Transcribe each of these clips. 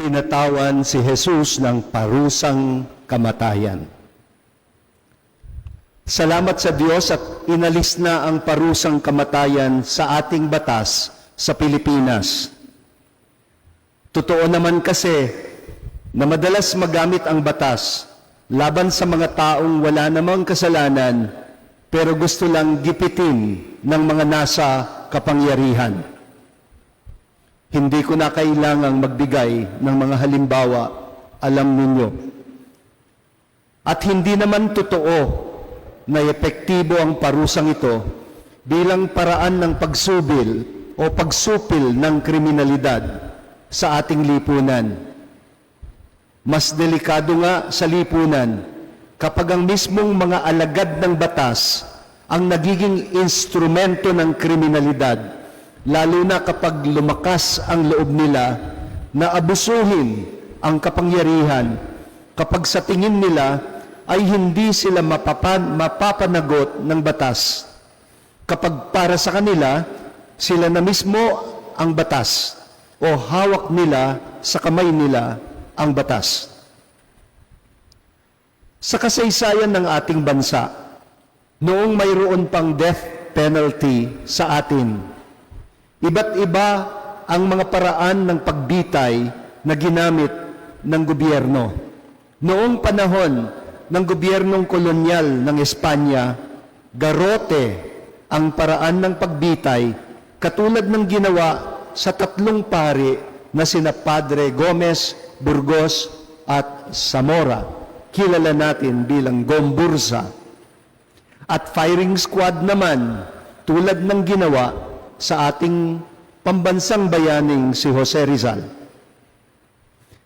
binatawan si Jesus ng parusang kamatayan. Salamat sa Diyos at inalis na ang parusang kamatayan sa ating batas sa Pilipinas. Totoo naman kasi na madalas magamit ang batas laban sa mga taong wala namang kasalanan pero gusto lang gipitin ng mga nasa kapangyarihan. Hindi ko na kailangang magbigay ng mga halimbawa, alam ninyo. At hindi naman totoo na epektibo ang parusang ito bilang paraan ng pagsubil o pagsupil ng kriminalidad sa ating lipunan. Mas delikado nga sa lipunan kapag ang mismong mga alagad ng batas ang nagiging instrumento ng kriminalidad, lalo na kapag lumakas ang loob nila na abusuhin ang kapangyarihan kapag sa tingin nila ay hindi sila mapapanagot ng batas. Kapag para sa kanila, sila na mismo ang batas o hawak nila sa kamay nila ang batas. Sa kasaysayan ng ating bansa, noong mayroon pang death penalty sa atin, iba't iba ang mga paraan ng pagbitay na ginamit ng gobyerno. Noong panahon ng gobyernong kolonyal ng Espanya, garote ang paraan ng pagbitay katulad ng ginawa sa tatlong pari na sina Padre Gomez, Burgos at Zamora, kilala natin bilang Gomburza. At firing squad naman tulad ng ginawa sa ating pambansang bayaning si Jose Rizal.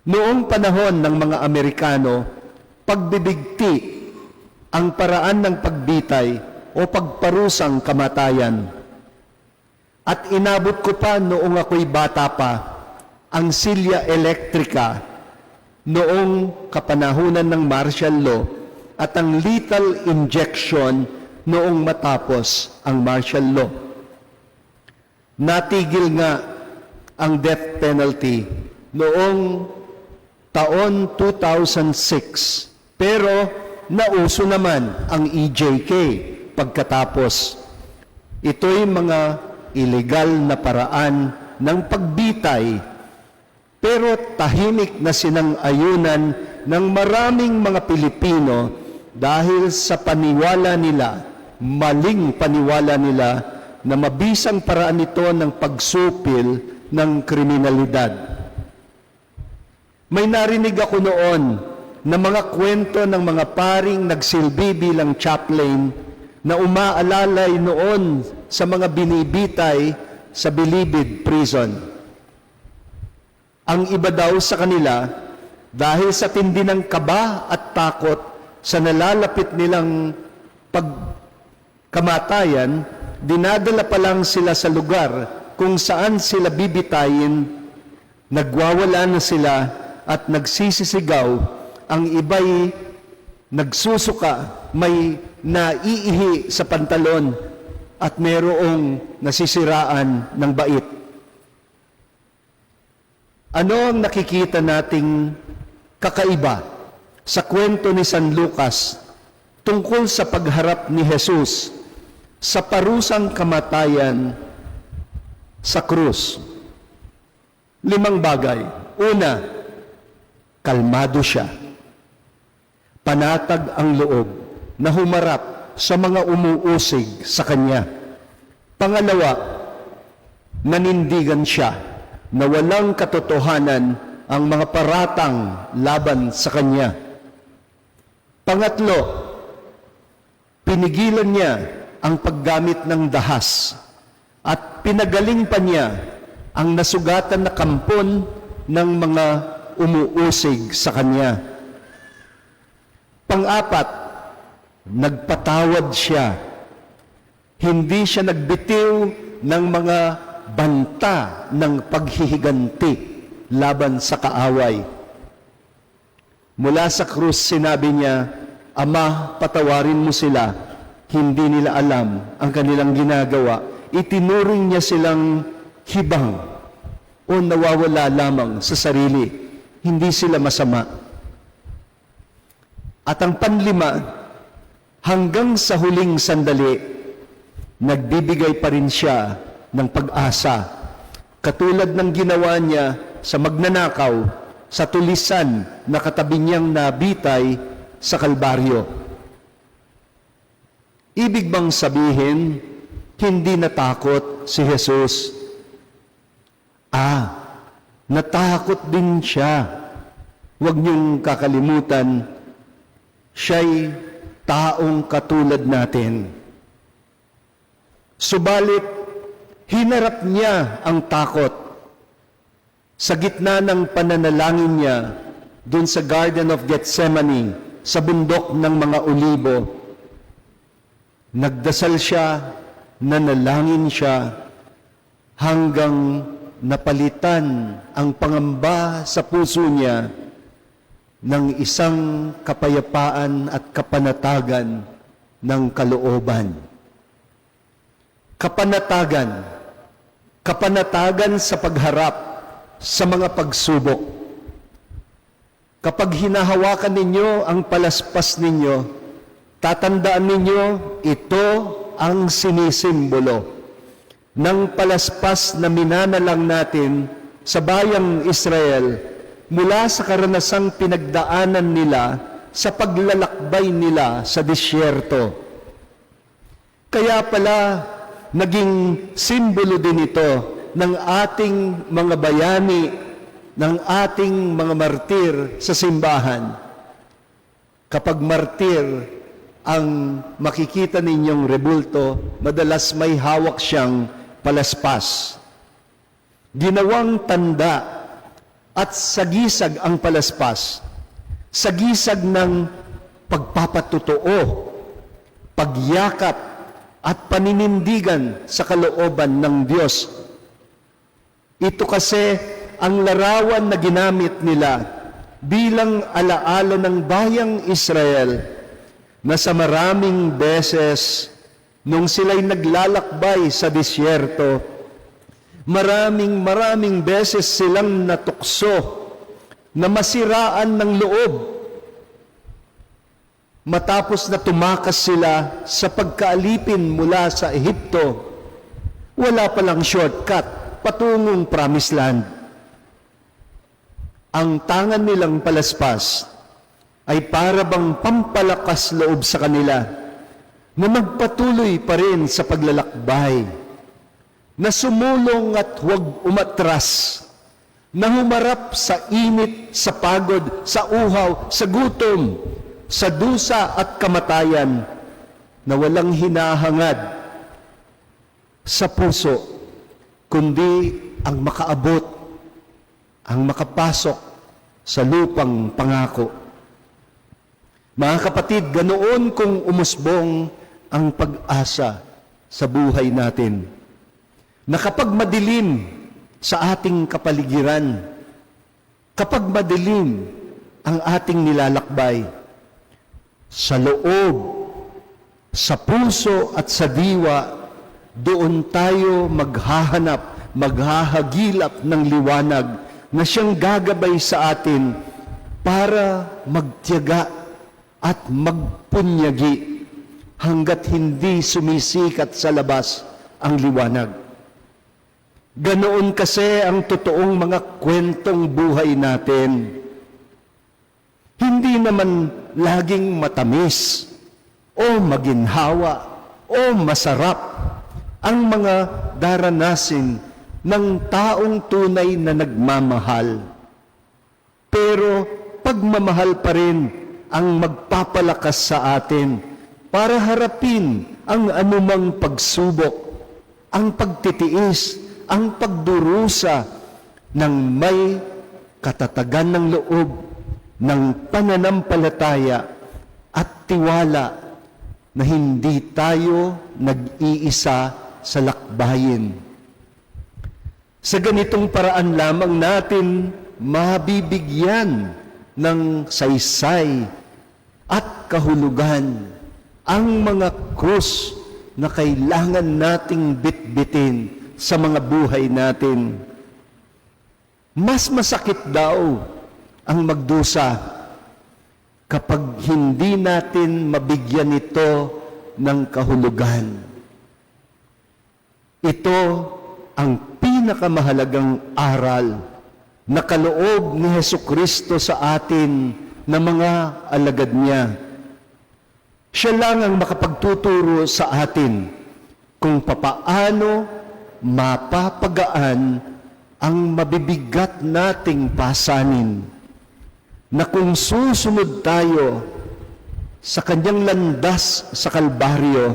Noong panahon ng mga Amerikano, pagbibigti ang paraan ng pagbitay o pagparusang kamatayan. At inabot ko pa noong ako'y bata pa ang silya elektrika noong kapanahunan ng martial law at ang lethal injection noong matapos ang martial law. Natigil nga ang death penalty noong taon 2006. Pero nauso naman ang EJK pagkatapos. Ito'y mga illegal na paraan ng pagbitay, pero tahimik na sinang-ayunan ng maraming mga Pilipino dahil sa paniwala nila, maling paniwala nila, na mabisang paraan ito ng pagsupil ng kriminalidad. May narinig ako noon na mga kwento ng mga paring nagsilbi bilang chaplain na umaalalay noon sa mga binibitay sa Bilibid Prison. Ang iba daw sa kanila, dahil sa tindi ng kaba at takot sa nalalapit nilang pagkamatayan, dinadala pa lang sila sa lugar kung saan sila bibitayin, nagwawala na sila at nagsisisigaw. Ang iba'y nagsusuka, may naiihi sa pantalon at mayroong nasisiraan ng bait. Ano ang nakikita nating kakaiba sa kwento ni San Lucas tungkol sa pagharap ni Jesus sa parusang kamatayan sa krus? 5 bagay. Una, kalmado siya. Panatag ang loob na humarap sa mga umuusig sa kanya. Pangalawa, nanindigan siya na walang katotohanan ang mga paratang laban sa kanya. Pangatlo, pinigilan niya ang paggamit ng dahas at pinagaling pa niya ang nasugatan na kampon ng mga umuusig sa kanya. Pang-apat, nagpatawad siya. Hindi siya nagbitiw ng mga banta ng paghihiganti laban sa kaaway. Mula sa krus, sinabi niya, Ama, patawarin mo sila. Hindi nila alam ang kanilang ginagawa. Itinuring niya silang hibang o nawawala lamang sa sarili. hindi sila masama. At ang panlima, hanggang sa huling sandali, nagbibigay pa rin siya ng pag-asa. Katulad ng ginawa niya sa magnanakaw, sa tulisan na katabi niyang nabitay sa Kalbaryo. Ibig bang sabihin, hindi natakot si Jesus? Natakot din siya. Huwag niyong kakalimutan, siya'y taong katulad natin. Subalit, hinarap niya ang takot. Sa gitna ng pananalangin niya, dun sa Garden of Gethsemane, sa bundok ng mga olibo, nagdasal siya, nanalangin siya, hanggang napalitan ang pangamba sa puso niya ng isang kapayapaan at kapanatagan ng kalooban. Kapanatagan sa pagharap sa mga pagsubok. Kapag hinahawakan ninyo ang palaspas ninyo, tatandaan ninyo ito ang sinisimbolo ng palaspas na minanalang natin sa bayang Israel mula sa karanasang pinagdaanan nila sa paglalakbay nila sa disyerto. Kaya pala, naging simbolo din ito ng ating mga bayani, ng ating mga martir sa simbahan. Kapag martir ang makikita ninyong rebulto, madalas may hawak siyang palaspas. Ginawang tanda at sagisag ang palaspas. Sagisag ng pagpapatotoo, pagyakap at paninindigan sa kalooban ng Diyos. Ito kasi ang larawan na ginamit nila bilang alaala ng bayang Israel na sa maraming beses nung sila'y naglalakbay sa disyerto, maraming beses silang natukso na masiraan ng loob. Matapos na tumakas sila sa pagkaalipin mula sa Ehipto, wala palang shortcut patungong Promised Land. Ang tangan nilang palaspas ay para bang pampalakas loob sa kanila na magpatuloy pa rin sa paglalakbay, na sumulong at huwag umatras, na humarap sa init, sa pagod, sa uhaw, sa gutom, sa dusa at kamatayan, na walang hinahangad sa puso, kundi ang makaabot, ang makapasok sa lupang pangako. Mga kapatid, ganoon kung umusbong ang pag-asa sa buhay natin, na kapag madilim sa ating kapaligiran, kapag madilim ang ating nilalakbay, sa loob, sa puso at sa diwa, doon tayo maghahanap, maghahagilap ng liwanag na siyang gagabay sa atin para magtiyaga at magpunyagi hanggat hindi sumisikat sa labas ang liwanag. Ganoon kasi ang totoong mga kwentong buhay natin. Hindi naman laging matamis o maginhawa o masarap ang mga daranasin ng taong tunay na nagmamahal. Pero pagmamahal pa rin ang magpapalakas sa atin para harapin ang anumang pagsubok, ang pagtitiis, ang pagdurusa ng may katatagan ng loob, ng pananampalataya at tiwala na hindi tayo nag-iisa sa lakbayin. Sa ganitong paraan lamang natin mabibigyan ng saysay at kahulugan ang mga krus na kailangan nating bitbitin sa mga buhay natin. Mas masakit daw ang magdusa kapag hindi natin mabigyan ito ng kahulugan. Ito ang pinakamahalagang aral na kaloob ni Hesukristo sa atin na mga alagad niya. Siya lang ang makapagtuturo sa atin kung papaano mapapagaan ang mabibigat nating pasanin, na kung susunod tayo sa kanyang landas sa Kalbaryo,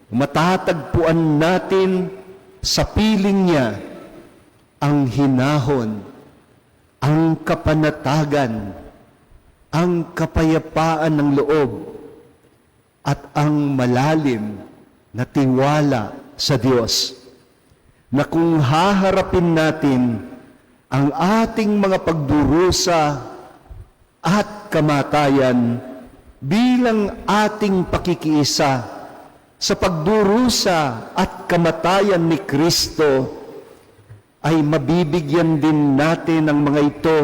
matatagpuan natin sa piling niya ang hinahon, ang kapanatagan, ang kapayapaan ng loob, at ang malalim na tiwala sa Diyos, na kung haharapin natin ang ating mga pagdurusa at kamatayan bilang ating pakikiisa sa pagdurusa at kamatayan ni Kristo, ay mabibigyan din natin ang mga ito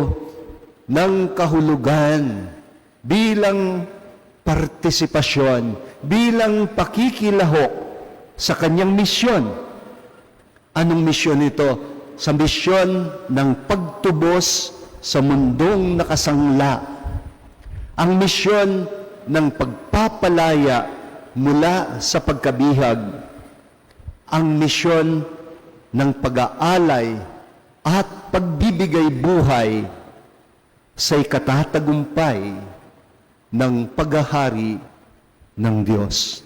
ng kahulugan bilang partisipasyon, bilang pakikilahok sa kanyang misyon. Anong misyon ito? Sa misyon ng pagtubos sa mundong nakasangla. Ang misyon ng pagpapalaya mula sa pagkabihag. Ang misyon ng pag-aalay at pagbibigay buhay sa ikatatagumpay ng paghahari ng Diyos.